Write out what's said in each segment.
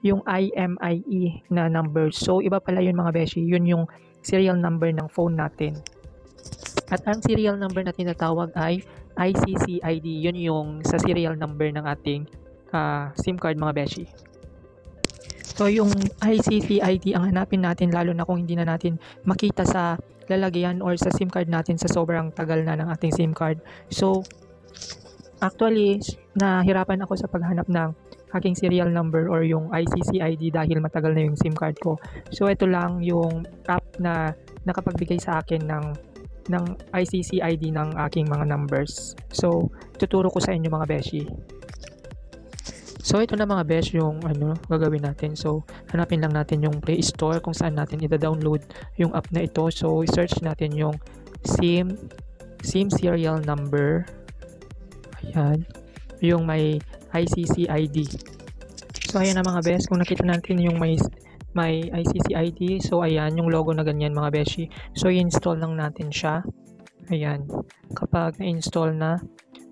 yung IMEI na number. So iba pala yun mga beshi, yun yung serial number ng phone natin. At ang serial number na tinatawag ay ICCID, yun yung sa serial number ng ating SIM card mga beshi. So yung ICCID ang hanapin natin, lalo na kung hindi na natin makita sa lalagyan or sa SIM card natin sa sobrang tagal na ng ating SIM card. So actually nahirapan ako sa paghanap ng aking serial number or yung ICCID dahil matagal na yung SIM card ko. So ito lang yung app na nakapagbigay sa akin ng ICCID ng aking mga numbers. So tuturo ko sa inyo mga beshi. So ito na mga besh yung gagawin natin. So hanapin lang natin yung Play Store kung saan natin ida-download yung app na ito. So i-search natin yung SIM serial number. Ayan, yung may ICCID. So ayan na mga besh, kung nakita natin yung may ICCID. So ayan yung logo na ganyan mga beshi. So i-install lang natin siya. Ayan, kapag na-install na,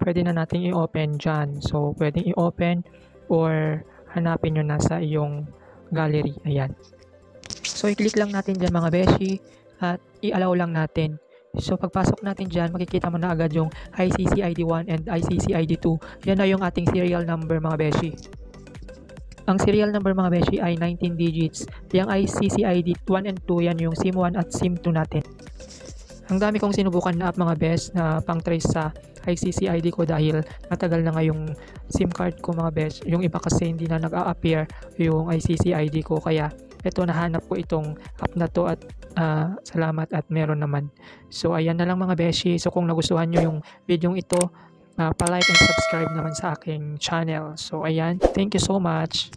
pwede na natin i-open dyan. So pwedeng i-open or hanapin nyo nasa iyong gallery. Ayan. So i-click lang natin dyan mga beshi at i-allow lang natin. So pagpasok natin dyan, makikita mo na agad yung ICCID1 and ICCID2. Yan na yung ating serial number mga beshi. Ang serial number mga beshi ay 19 digits. Yung ICCID1 and 2, yan yung SIM1 at SIM2 natin. Ang dami kong sinubukan na app mga best na pang trace sa ICCID ko dahil matagal na nga yung SIM card ko mga best. Yung iba kasi hindi na nag-a-appear yung ICCID ko, kaya ito nahanap ko itong app na to at salamat at meron naman. So ayan na lang mga beshi. So kung nagustuhan nyo yung video ito, pa-like and subscribe naman sa aking channel. So ayan, thank you so much.